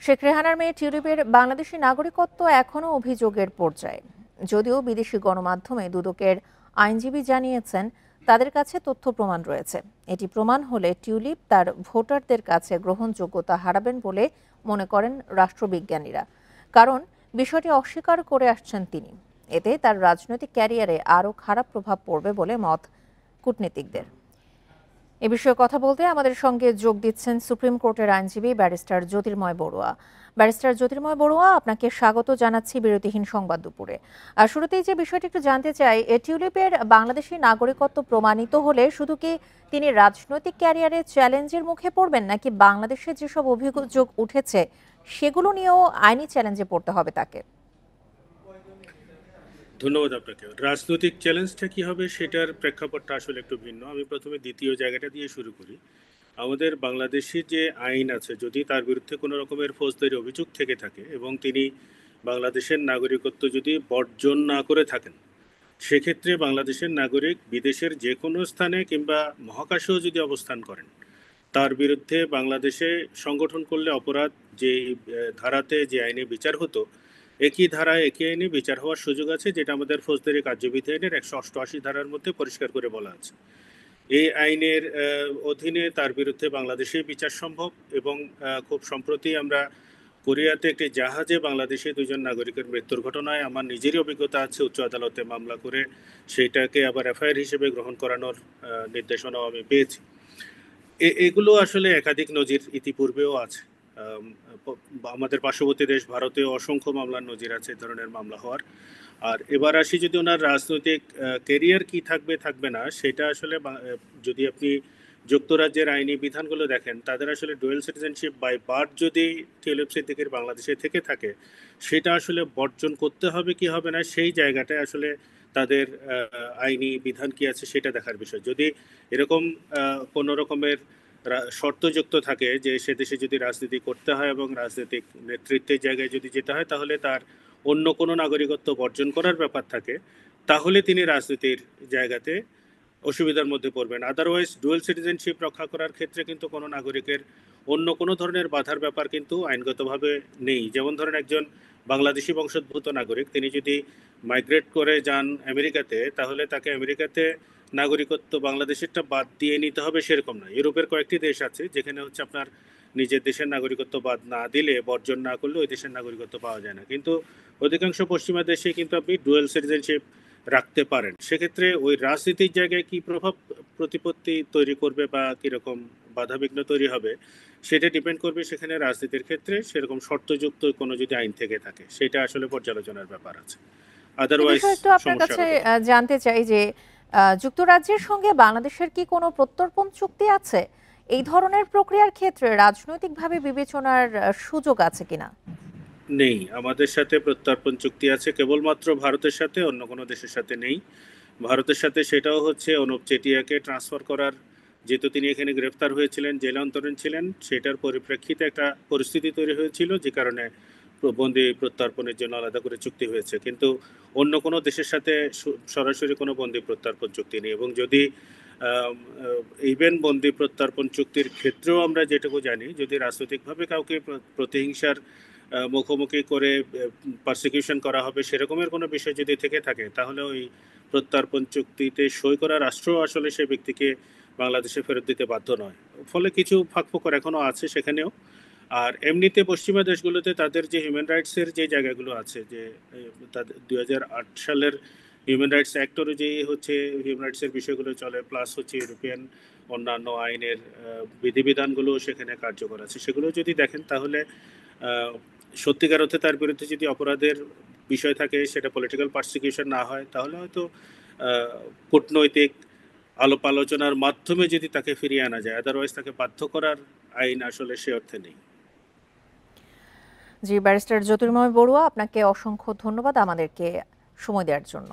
শেখ রেহানার মেয়ে টিউলিপের বাংলাদেশি নাগরিকত্ব এখনও অভিযোগের পর্যায়ে। যদিও বিদেশি গণমাধ্যমে দুদকের আইনজীবী জানিয়েছেন তাদের কাছে তথ্য প্রমাণ রয়েছে। এটি প্রমাণ হলে টিউলিপ তার ভোটারদের কাছে গ্রহণযোগ্যতা হারাবেন বলে মনে করেন রাষ্ট্রবিজ্ঞানীরা। কারণ বিষয়টি অস্বীকার করে আসছেন তিনি। এতে তার রাজনৈতিক ক্যারিয়ারে আরও খারাপ প্রভাব পড়বে বলে মত কূটনীতিকদের। এ বিষয়ে কথা বলতে আমাদের সঙ্গে যোগ দিচ্ছেন সুপ্রিম কোর্টের আইনজীবী ব্যারিস্টার জ্যোতির্ময় বড়ুয়া। ব্যারিস্টার জ্যোতির্ময় বড়ুয়া, আপনাকে স্বাগত জানাচ্ছি বিরতিহীন সংবাদ দুপুরে। আর শুরুতেই যে বিষয়টি একটু জানতে চাই, টিউলিপের বাংলাদেশি নাগরিকত্ব প্রমাণিত হলে শুধু কি তিনি রাজনৈতিক ক্যারিয়ারে চ্যালেঞ্জের মুখে পড়বেন, নাকি বাংলাদেশে যেসব অভিযোগ উঠেছে সেগুলো নিয়েও আইনি চ্যালেঞ্জে পড়তে হবে তাকে? ধন্যবাদ আপনাকে। রাজনৈতিক চ্যালেঞ্জটা কি হবে সেটার প্রেক্ষাপটটা আসলে একটু ভিন্ন। আমি প্রথমে দ্বিতীয় জায়গাটা দিয়ে শুরু করি। আমাদের বাংলাদেশি যে আইন আছে, যদি তার বিরুদ্ধে কোনো রকমের ফৌজদারি অভিযোগ থেকে থাকে এবং তিনি বাংলাদেশের নাগরিকত্ব যদি বর্জন না করে থাকেন, সেক্ষেত্রে বাংলাদেশের নাগরিক বিদেশের যে কোনো স্থানে কিংবা মহাকাশেও যদি অবস্থান করেন, তার বিরুদ্ধে বাংলাদেশে সংগঠন করলে অপরাধ যে ধারাতে যে আইনে বিচার হতো, একই ধারায় একই আইনে বিচার হওয়ার সুযোগ আছে, যেটা আমাদের ফৌজদারি কার্যবিধি আইনের 188 ধারার মধ্যে পরিষ্কার করে বলা আছে। এই আইনের অধীনে তার বিরুদ্ধে বাংলাদেশে বিচার সম্ভব। এবং খুব সম্প্রতি আমরা কোরিয়াতে একটি জাহাজে বাংলাদেশে দুজন নাগরিকের মৃত্যুর ঘটনায় আমার নিজেরই অভিজ্ঞতা আছে, উচ্চ আদালতে মামলা করে সেইটাকে আবার এফআইআর হিসেবে গ্রহণ করানোর নির্দেশনাও আমি পেয়েছি। এগুলো আসলে একাধিক নজির ইতিপূর্বেও আছে। আমাদের পার্শ্ববর্তী দেশ ভারতেও অসংখ্য মামলার নজির আছে এ ধরনের মামলা হওয়ার। আর এবার আসি, যদি ওনার রাজনৈতিক কেরিয়ার কি থাকবে থাকবে না, সেটা আসলে যদি আপনি যুক্তরাজ্যের আইনি বিধানগুলো দেখেন, তাদের আসলে ডুয়েল সিটিজেনশিপ বাই বার্থ যদি টিউলিপ সিদ্দিকীর বাংলাদেশে থেকে থাকে, সেটা আসলে বর্জন করতে হবে কি হবে না, সেই জায়গাটায় আসলে তাদের আইনি বিধান কি আছে সেটা দেখার বিষয়। যদি এরকম কোনো রকমের শর্তযুক্ত থাকে যে সে দেশে যদি রাজনীতি করতে হয় এবং রাজনৈতিক নেতৃত্বের জায়গায় যদি যেতে হয়, তাহলে তার অন্য কোনো নাগরিকত্ব বর্জন করার ব্যাপার থাকে, তাহলে তিনি রাজনীতির জায়গাতে অসুবিধার মধ্যে পড়বেন। আদারওয়াইজ ডুয়েল সিটিজেনশিপ রক্ষা করার ক্ষেত্রে কিন্তু কোনো নাগরিকের অন্য কোনো ধরনের বাধার ব্যাপার কিন্তু আইনগতভাবে নেই। যেমন ধরেন, একজন বাংলাদেশি বংশোদ্ভূত নাগরিক তিনি যদি মাইগ্রেট করে যান আমেরিকাতে, তাহলে তাকে আমেরিকাতে নাগরিকত্ব বাংলাদেশেরটা বাদ দিয়ে নিতে হবে সেরকম না। ইউরোপের কয়েকটি দেশ আছে যেখানে হচ্ছে আপনার নিজের দেশের নাগরিকত্ব বাদ না দিলে, বর্জন না করলে ওই দেশের নাগরিকত্ব পাওয়া যায় না। কিন্তু অধিকাংশ পশ্চিমা দেশে কিন্তু আপনি ডুয়েল সিটিজেনশিপ রাখতে পারেন। সেক্ষেত্রে ওই রাজনীতির জায়গায় কি প্রভাব প্রতিপত্তি তৈরি করবে বা কিরকম বাধাবিঘ্ন তৈরি হবে, সেটা ডিপেন্ড করবে সেখানে রাজনীতির ক্ষেত্রে সেরকম শর্তযুক্ত কোনো যদি আইন থেকে থাকে, সেটা আসলে পর্যালোচনার ব্যাপার আছে। এ আদারওয়াইজ বিষয়ে একটু আপনার সমস্যা কাছে হবে না। জানতে চাই যে যুক্তরাজ্যের সঙ্গে বাংলাদেশের কি কোনো প্রত্যর্পণ চুক্তি আছে? এই ধরনের প্রক্রিয়ার ক্ষেত্রে রাজনৈতিকভাবে বিবেচনার সুযোগ আছে কিনা? নেই, আমাদের সাথে প্রত্যর্পণ চুক্তি আছে কেবলমাত্র ভারতের সাথে, অন্য কোনো দেশের সাথে নেই। ভারতের সাথে সেটাও হচ্ছে অনুপ চেটিয়াকে ট্রান্সফার করার, যেহেতু তিনি এখানে গ্রেফতার হয়েছিলেন, জেলে অন্তরীণ ছিলেন, সেটার পরিপ্রেক্ষিতে একটা পরিস্থিতি তৈরি হয়েছিল, যে কারণে বন্দি প্রত্যর্পণের জন্য আলাদা করে চুক্তি হয়েছে। কিন্তু অন্য কোনো দেশের সাথে সরাসরি কোনো বন্দি প্রত্যর্পণ চুক্তি নেই। এবং যদি ইভেন বন্দি প্রত্যর্পণ চুক্তির ক্ষেত্রেও আমরা যেটুকু জানি, যদি রাজনৈতিকভাবে কাউকে প্রতিহিংসার মুখোমুখি করে পারসিকিউশন করা হবে সেরকমের কোনো বিষয় যদি থেকে থাকে, তাহলে ওই প্রত্যর্পণ চুক্তিতে সই করা রাষ্ট্র আসলে সেই ব্যক্তিকে বাংলাদেশে ফেরত দিতে বাধ্য নয়। ফলে কিছু ফাঁকফোকর এখনও আছে সেখানেও। আর এমনিতে পশ্চিমা দেশগুলোতে তাদের যে হিউম্যান রাইটসের যে জায়গাগুলো আছে, যে তাদের 2008 সালের হিউম্যান রাইটস অ্যাক্ট অনুযায়ী হচ্ছে হিউম্যান রাইটসের বিষয়গুলো চলে, প্লাস হচ্ছে ইউরোপিয়ান অন্যান্য আইনের বিধিবিধানগুলো সেখানে কার্যকর আছে। সেগুলো যদি দেখেন, তাহলে সত্যিকার অর্থে তার বিরুদ্ধে যদি অপরাধের বিষয় থাকে, সেটা পলিটিক্যাল পারসিকিউশন না হয়, তাহলে হয়তো কূটনৈতিক আলাপ আলোচনার মাধ্যমে যদি তাকে ফিরিয়ে আনা যায়, আদারওয়াইজ তাকে বাধ্য করার আইন আসলে সে অর্থে নেই। জি, ব্যারিস্টার জ্যোতির্ময় বড়ুয়া, আপনাকে অসংখ্য ধন্যবাদ আমাদেরকে সময় দেওয়ার জন্য।